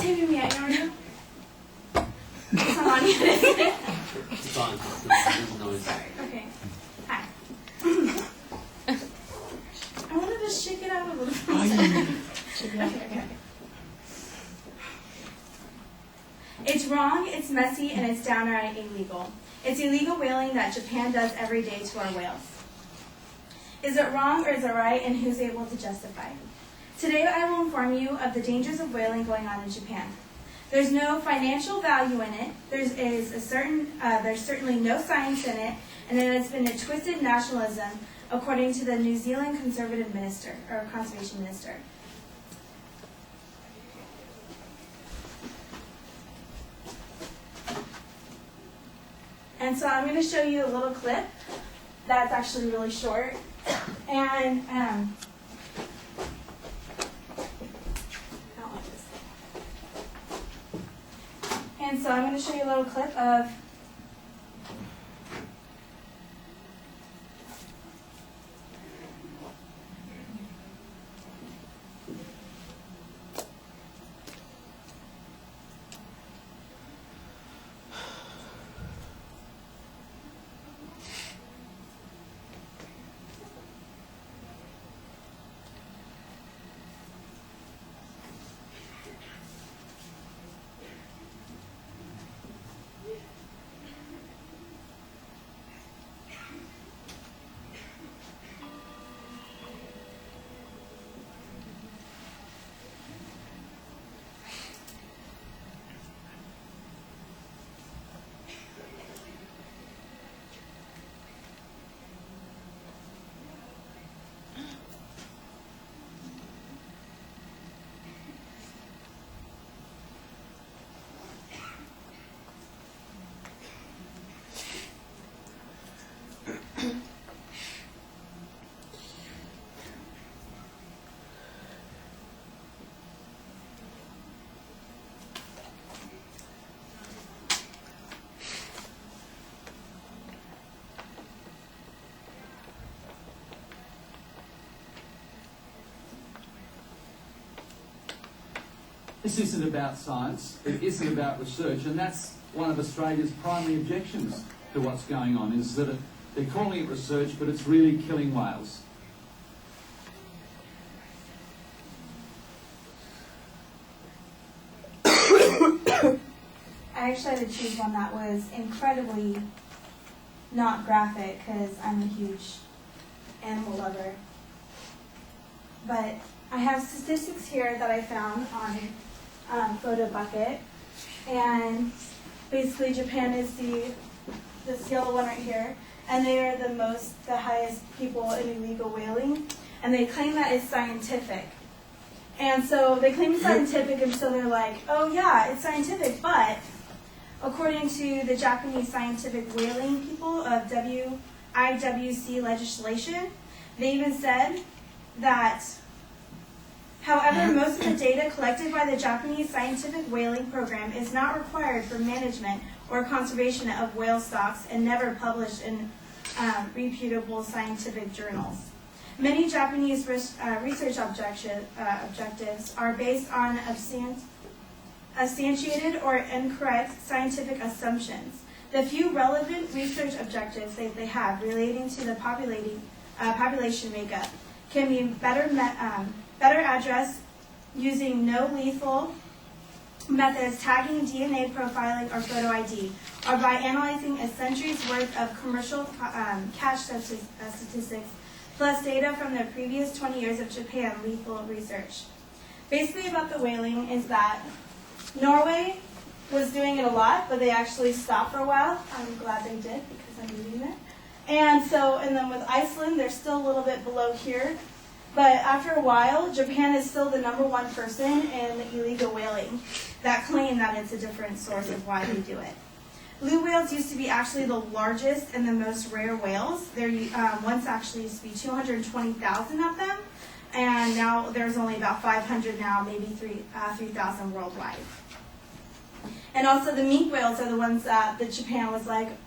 can't hear me yet, are you? It's not on yet, is it? It's on. There's noise. Sorry. Okay. Hi. I wanted to shake it out a little bit. Okay. It's wrong, it's messy, and it's downright illegal. It's illegal whaling that Japan does every day to our whales. Is it wrong or is it right, and who's able to justify? Today I will inform you of the dangers of whaling going on in Japan. There's no financial value in it, there's certainly no science in it, and it has been a twisted nationalism, according to the New Zealand conservative minister, or conservation minister. And so I'm going to show you a little clip that's actually really short. And I don't like this. And so I'm going to show you a little clip of This isn't about science, it isn't about research, and that's one of Australia's primary objections to what's going on, is that they're calling it research, but it's really killing whales. I actually had to choose one that was incredibly not graphic because I'm a huge animal lover. But I have statistics here that I found on Photo Bucket, and basically Japan is this yellow one right here, and they are the highest people in illegal whaling, and they claim that it's scientific. And so they claim it's scientific, and so they're like, oh yeah, it's scientific, but according to the Japanese scientific whaling people of IWC legislation, they even said that, however, most of the data collected by the Japanese scientific whaling program is not required for management or conservation of whale stocks and never published in reputable scientific journals. Many Japanese research objectives are based on substantiated or incorrect scientific assumptions. The few relevant research objectives that they have relating to the population makeup can be better addressed using no lethal methods, tagging, DNA profiling, or photo ID, or by analyzing a century's worth of commercial catch statistics, plus data from the previous 20 years of Japan lethal research. Basically about the whaling is that Norway was doing it a lot, but they actually stopped for a while. I'm glad they did because I'm reading it. And then with Iceland, they're still a little bit below here. But after a while, Japan is still the #1 person in illegal whaling that claim that it's a different source of why they do it. Blue whales used to be actually the largest and the most rare whales. There once actually used to be 220,000 of them, and now there's only about 500 now, maybe 3,000 worldwide. And also the minke whales are the ones that Japan was like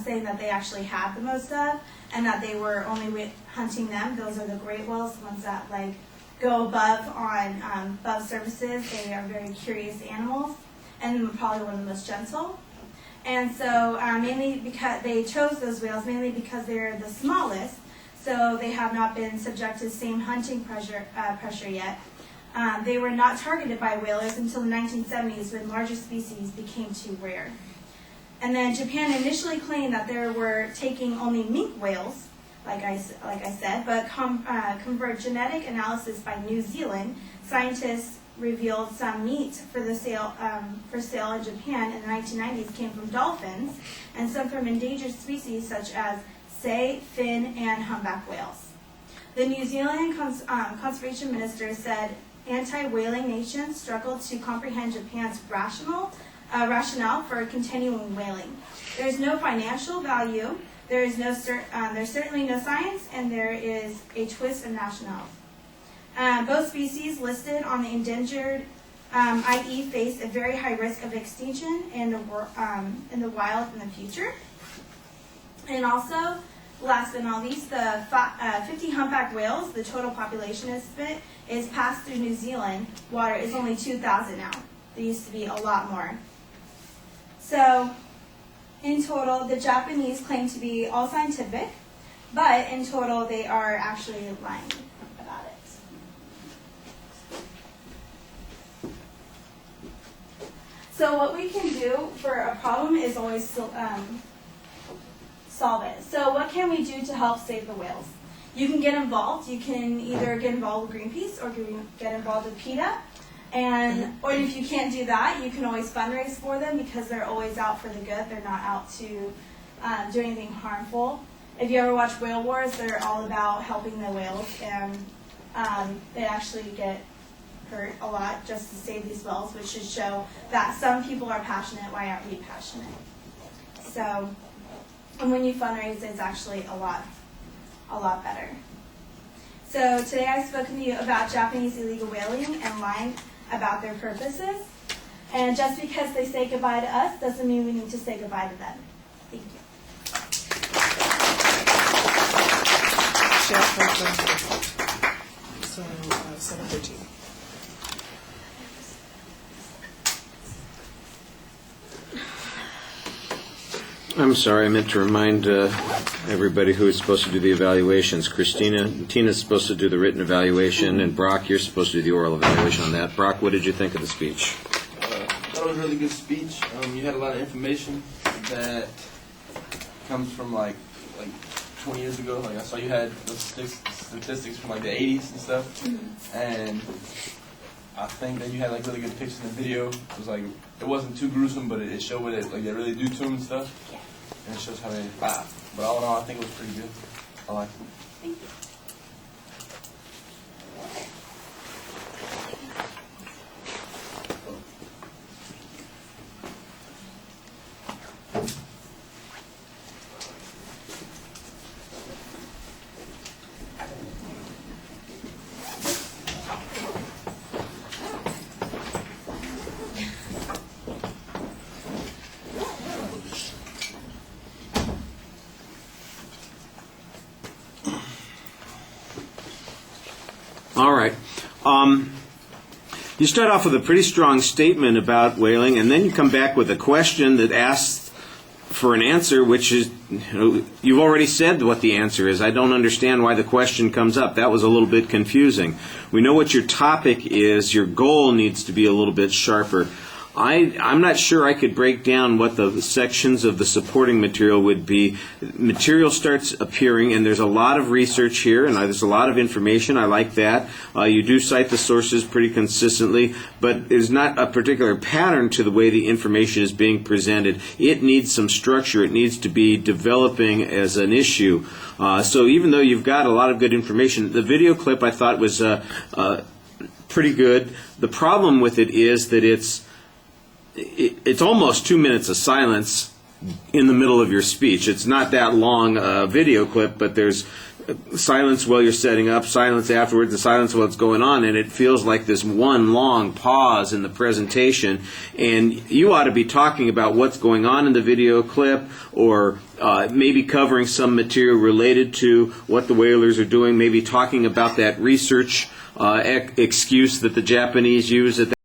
saying that they actually had the most of, and that they were only hunting them. Those are the great whales, the ones that like go above services. They are very curious animals, and probably one of the most gentle. And so mainly because they chose those whales, mainly because they're the smallest, so they have not been subject to the same hunting pressure yet. They were not targeted by whalers until the 1970s, when larger species became too rare. And then Japan initially claimed that they were taking only minke whales, like I said, but convert genetic analysis by New Zealand, scientists revealed some meat for sale in Japan in the 1990s came from dolphins, and some from endangered species such as sei, fin, and humpback whales. The New Zealand conservation minister said anti-whaling nations struggled to comprehend Japan's rationale for continuing whaling. There is no financial value, there's certainly no science, and there is a twist of nationality. Both species listed on the endangered IE face a very high risk of extinction in the wild in the future. And also, last but not least, the 50 humpback whales, the total population estimate, is passed through New Zealand water is only 2,000 now. There used to be a lot more. So, in total, the Japanese claim to be all scientific, but in total, they are actually lying about it. So what we can do for a problem is always solve it. So what can we do to help save the whales? You can get involved. You can either get involved with Greenpeace or get involved with PETA. Or if you can't do that, you can always fundraise for them, because they're always out for the good. They're not out to do anything harmful. If you ever watch Whale Wars, they're all about helping the whales, and they actually get hurt a lot just to save these whales, which should show that some people are passionate. Why aren't we passionate? So, and when you fundraise, it's actually a lot better. So today I've spoken to you about Japanese illegal whaling and lying about their purposes. And just because they say goodbye to us doesn't mean we need to say goodbye to them. Thank you. So, 7:13. I'm sorry, I meant to remind everybody who is supposed to do the evaluations. Tina's supposed to do the written evaluation, and Brock, you're supposed to do the oral evaluation on that. Brock, what did you think of the speech? I thought it was a really good speech. You had a lot of information that comes from like 20 years ago. Like I saw you had those statistics from like the 80s and stuff, and I think that you had like really good pictures in the video. It was like, it wasn't too gruesome, but it showed what they really do to them and stuff. And it shows how they laugh. But all in all, I think it was pretty good. I liked it. Thank you. All right. You start off with a pretty strong statement about whaling, and then you come back with a question that asks for an answer, which is, you've already said what the answer is. I don't understand why the question comes up. That was a little bit confusing. We know what your topic is. Your goal needs to be a little bit sharper. I'm not sure I could break down what the sections of the supporting material would be. Material starts appearing, and there's a lot of research here, and there's a lot of information. I like that. You do cite the sources pretty consistently, but there's not a particular pattern to the way the information is being presented. It needs some structure. It needs to be developing as an issue. So even though you've got a lot of good information, the video clip I thought was pretty good. The problem with it is that it's almost 2 minutes of silence in the middle of your speech. It's not that long a video clip, but there's silence while you're setting up, silence afterwards, and silence while it's going on, and it feels like this one long pause in the presentation. And you ought to be talking about what's going on in the video clip, or maybe covering some material related to what the whalers are doing, maybe talking about that research excuse that the Japanese use at